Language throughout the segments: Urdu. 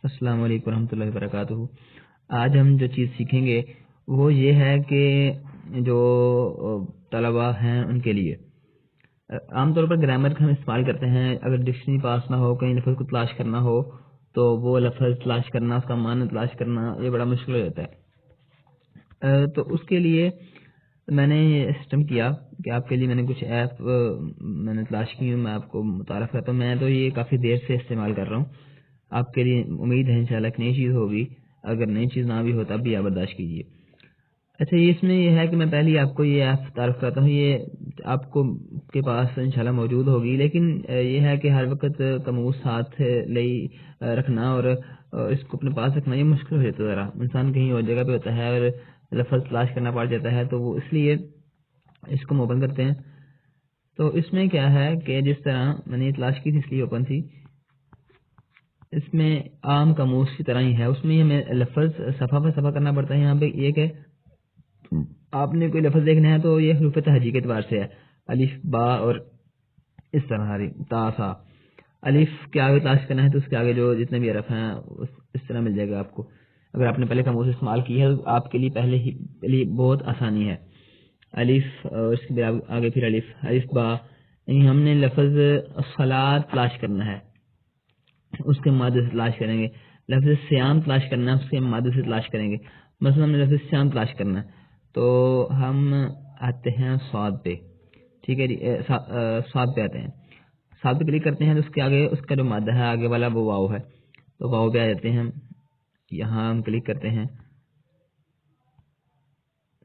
السلام علیکم ورحمۃ اللہ وبرکاتہ۔ آج ہم جو چیز سیکھیں گے وہ یہ ہے کہ جو طلباء ہیں ان کے لیے عام طور پر گرامر کا ہم استعمال کرتے ہیں۔ اگر ڈکشنری پاس نہ ہو، کہیں لفظ کو تلاش کرنا ہو تو وہ لفظ تلاش کرنا، اس کا معنی تلاش کرنا یہ بڑا مشکل ہو جاتا ہے۔ تو اس کے لیے میں نے یہ سسٹم کیا کہ آپ کے لیے میں نے کچھ ایپ میں نے تلاش کی، میں آپ کو متعارف کرتا ہوں۔ میں تو یہ کافی دیر سے استعمال کر رہا ہوں، آپ کے لیے امید ہے انشاءاللہ ایک نئی چیز ہوگی، اگر نئی چیز نہ بھی ہو تب بھی آپ برداشت کیجیے۔ اچھا، یہ اس میں یہ ہے کہ میں پہلے آپ کو یہ ایپ تعارف کراتا ہوں، یہ آپ کو کے پاس انشاءاللہ موجود ہوگی، لیکن یہ ہے کہ ہر وقت قاموس ساتھ لے رکھنا اور اس کو اپنے پاس رکھنا یہ مشکل ہو جاتا ہے۔ ذرا انسان کہیں اور جگہ پہ ہوتا ہے اور لفظ تلاش کرنا پڑ جاتا ہے، تو وہ اس لیے اس کو ہم اوپن کرتے ہیں۔ تو اس میں کیا ہے کہ جس طرح میں نے یہ تلاش کی تھی اس لیے اوپن تھی، اس میں عام قاموس کی طرح ہی ہے، اس میں ہمیں لفظ صفحہ پر صفحہ کرنا پڑتا ہے۔ یہاں پہ یہ کہ آپ نے کوئی لفظ دیکھنا ہے تو یہ حروف تہجی کے اعتبار سے ہے، الف با اور اس طرح تا سا۔ الف کے آگے تلاش کرنا ہے تو اس کے آگے جو جتنے بھی حرف ہیں اس طرح مل جائے گا آپ کو۔ اگر آپ نے پہلے قاموس استعمال کی ہے تو آپ کے لیے پہلے بہت آسانی ہے۔ الف اور اس کے آگے پھر الف با، یعنی ہم نے لفظ صلاۃ تلاش کرنا ہے، اس کے مادے سے تلاش کریں گے۔ لفظ سیام تلاش کرنا ہے، اس کے مادے سے تلاش کریں گے۔ مثلا ہم نے لفظ سیام تلاش کرنا ہے تو ہم آتے ہیں صاد پہ، ٹھیک ہے جی، صاد پہ آتے ہیں، صاد پہ کلک کرتے ہیں تو اس کے آگے اس کا جو مادہ ہے آگے والا وہ واو ہے، تو واو پہ آ جاتے ہیں ہم، یہاں ہم کلک کرتے ہیں،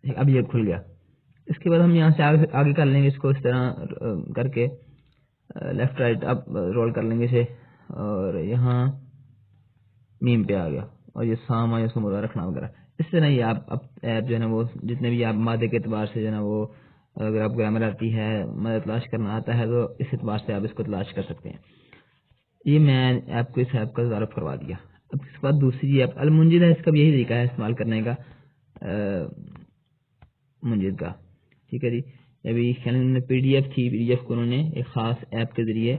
اب یہ کھل گیا۔ اس کے بعد ہم یہاں سے آگے کر لیں گے، اس کو اس طرح کر کے لیفٹ رائٹ اب رول کر لیں گے اسے، اور یہاں میم پہ آ گیا، اور یہ سام آیا اس کو مدعا رکھنا وغیرہ۔ اس طرح یہ آپ ایپ جو ہے نا وہ جتنے بھی آپ مادے کے اعتبار سے جو ہے نا وہ، اگر آپ گرامر آتی ہے، مدد تلاش کرنا آتا ہے تو اس اعتبار سے آپ اس کو تلاش کر سکتے ہیں۔ یہ میں ایپ کو اس ایپ کا تعارف کروا دیا۔ اب اس کے بعد دوسری ایپ المنجد ہے، اس کا بھی یہی طریقہ ہے استعمال کرنے کا، منجد کا، ٹھیک ہے جی۔ ابھی پی ڈی ایف تھی، پی ڈی ایف کو انہوں نے ایک خاص ایپ کے ذریعے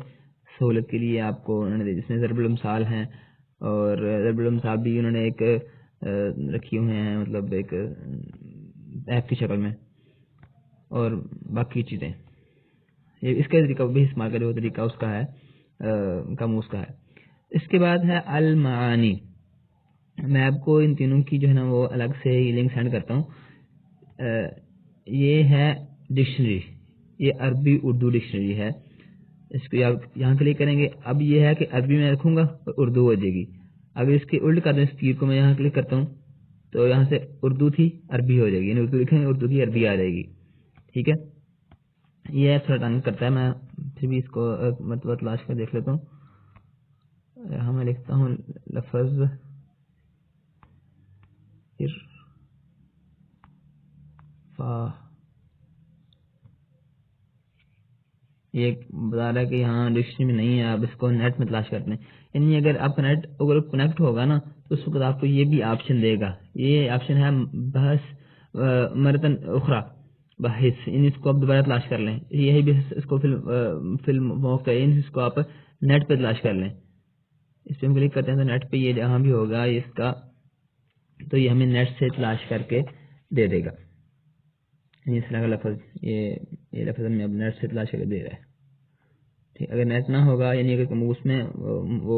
سہولت کے لیے آپ کو انہوں نے، جس میں ضرب الامثال ہیں اور ضرب الامثال بھی انہوں نے ایک رکھی ہوئے ہیں، مطلب ایک ایپ کی شکل میں، اور باقی چیزیں اس کا طریقہ بھی استعمال کرے، وہ طریقہ اس کا ہے، قاموس کا ہے۔ اس کے بعد ہے المعانی، میں آپ کو ان تینوں کی جو ہے نا وہ الگ سے ہی لنک سینڈ کرتا ہوں۔ یہ ہے ڈکشنری، یہ عربی اردو ڈکشنری ہے، اس کو آپ یہاں کلک کریں گے۔ اب یہ ہے کہ عربی میں رکھوں گا اور اردو ہو جائے گی۔ اگر اس کے الٹ کر دیں اس تیر کو، میں یہاں کلک کرتا ہوں تو یہاں سے اردو تھی عربی ہو جائے گی، یعنی اردو لکھیں گے اردو کی عربی آ جائے گی، ٹھیک ہے۔ یہ تھوڑا تنگ کرتا ہے، میں پھر بھی اس کو مرتبہ تلاش کر دیکھ لیتا ہوں۔ یہاں میں لکھتا ہوں لفظ یہ بتا رہا ہے کہ یہاں ڈکشنری میں نہیں ہے، آپ اس کو نیٹ میں تلاش کرتے ہیں، یعنی اگر آپ کا نیٹ اگر کنیکٹ ہوگا نا تو اس وقت آپ کو یہ بھی آپشن دے گا، یہ آپشن ہے بحث مرتن اخرى بحث، یعنی اس کو آپ دوبارہ تلاش کر لیں، یہی بھی اس کو فلم موقع، اس کو آپ نیٹ پہ تلاش کر لیں۔ اس پہ ہم کلک کرتے ہیں تو نیٹ پہ یہ جہاں بھی ہوگا اس کا، تو یہ ہمیں نیٹ سے تلاش کر کے دے دے گا، اس طرح کا لفظ، یہ لفظ ہمیں اب نیٹ سے تلاش کر کے دے رہا ہے، ٹھیک۔ اگر نیٹ نہ ہوگا، یعنی اگر قاموس میں وہ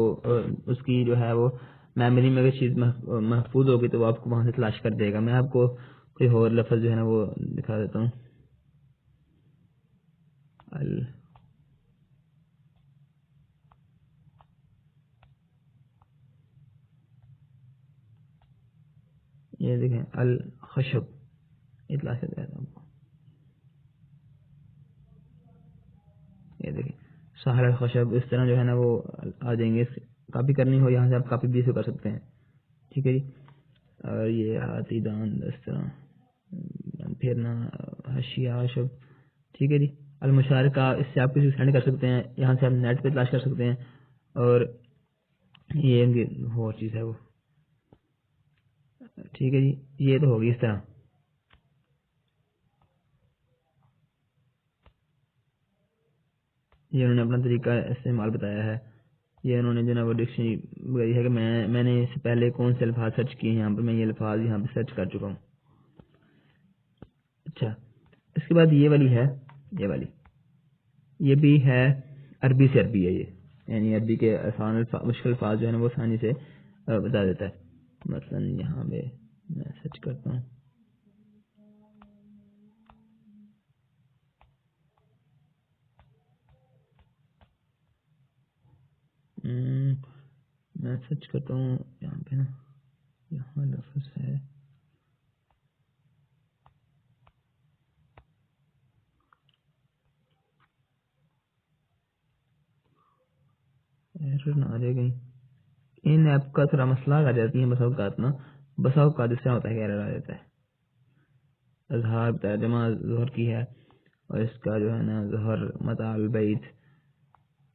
اس کی جو ہے وہ میموری میں اگر چیز محفوظ ہوگی تو وہ آپ کو وہاں سے تلاش کر دے گا۔ میں آپ کو کوئی اور لفظ جو ہے نا وہ دکھا دیتا ہوں، یہ دیکھیں الخشب، یہ تلاش کر دیتا ہوں، یہ دیکھیں ساحل الخشب، اس طرح جو ہے نا وہ آ جائیں گے۔ کاپی کرنی ہو یہاں سے آپ کاپی بھی سے کر سکتے ہیں، ٹھیک ہے جی۔ اور یہ ہاتھی داند، اس طرح پھرنا، حشیہ شب، ٹھیک ہے جی۔ المشارکہ، اس سے آپ کسی کو سینڈ کر سکتے ہیں، یہاں سے آپ نیٹ پہ تلاش کر سکتے ہیں، اور یہ وہ چیز ہے وہ، ٹھیک ہے جی۔ یہ تو ہوگی اس طرح، یہ انہوں نے اپنا طریقہ استعمال بتایا ہے۔ یہ انہوں نے جو نا وہ ڈکشنری وغیرہ ہے کہ میں نے اس سے پہلے کون سے الفاظ سرچ کیے ہیں، یہاں پر میں یہ الفاظ یہاں پہ سرچ کر چکا ہوں. اچھا، اس کے بعد یہ والی یہ بھی ہے عربی سے عربی ہے یہ، یعنی عربی کے آسان مشکل الفاظ جو ہے نا وہ آسانی سے بتا دیتا ہے. مثلا یہاں پہ میں سرچ کرتا ہوں، میں سرچ کرتا ہوں یہاں پہ نا، یہاں لفظ ہے ایرر نہ آ جائے گئی. ان ایپ کا تھوڑا مسئلہ آ جاتی ہے بسا اوقات نا، بسا اوقات اس طرح ہوتا ہے کہ ایرر آ جاتا ہے. اظہار ترجمہ ظہر کی ہے، اور اس کا جو ہے نا ظہر متاع البیت،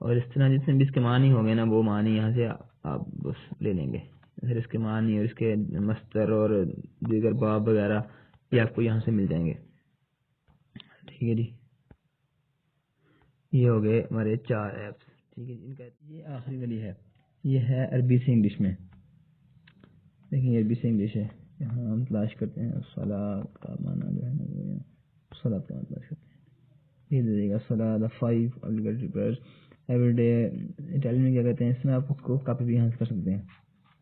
اور اس طرح جتنے بھی اس کے معنی ہوں گے نا وہ معنی یہاں سے آپ بس لے لیں گے. پھر اس کے معنی اور اس کے مصدر اور دیگر باب وغیرہ یہ آپ کو یہاں سے مل جائیں گے. ٹھیک ہے جی، یہ ہو گئے ہمارے 4 ایپس. ٹھیک ہے جی، ان کا یہ آخری والی ہے، یہ ہے عربی سے انگلش میں. دیکھیں یہ عربی سے انگلش ہے. یہاں ہم تلاش کرتے ہیں صلاۃ کا معنی جو ہے نا وہ صلاۃ کا معنی تلاش کرتے ہیں. یہ دے دے گا صلاۃ 5 obligatory ایوری ڈے. اٹالین میں کیا کہتے ہیں، اس میں آپ کو کاپی بھی یہاں سے کر سکتے ہیں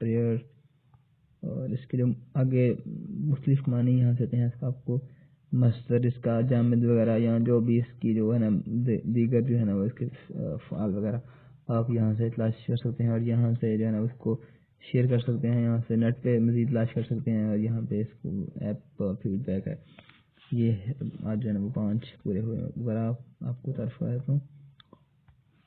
پریئر، اور اس کے جو آگے مختلف معنی یہاں سے ہوتے ہیں. اس کا آپ کو مصدر، اس کا جامد وغیرہ، یا جو بھی اس کی جو ہے نا دیگر جو ہے نا وہ اس کے فعال وغیرہ آپ یہاں سے تلاش کر سکتے ہیں، اور یہاں سے جو ہے نا اس کو شیئر کر سکتے ہیں. یہاں سے نیٹ پہ مزید تلاش کر سکتے ہیں، اور یہاں پہ اس کو ایپ فیڈ بیک ہے. یہ آج جو ہے نا وہ 5 پورے ہوئے. اگر آپ کو طرف آیا تو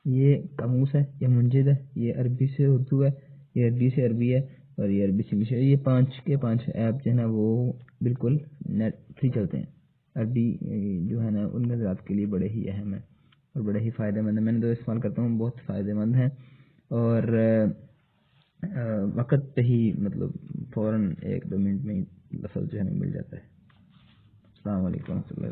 یہ قاموس ہے، یہ منجد ہے، یہ عربی سے اردو ہے، یہ عربی سے عربی ہے، اور یہ عربی سے انگلش ہے. یہ 5 کے 5 ایپ جو ہے نا وہ بالکل نیٹ فری چلتے ہیں. عربی جو ہے نا ان نظرات کے لیے بڑے ہی اہم ہے اور بڑے ہی فائدہ مند ہے. میں نے تو استعمال کرتا ہوں، بہت فائدہ مند ہیں، اور وقت پہ ہی مطلب فوراً 1-2 منٹ میں ہی لفظ جو ہے نا مل جاتا ہے. السلام علیکم و رحمۃ اللہ.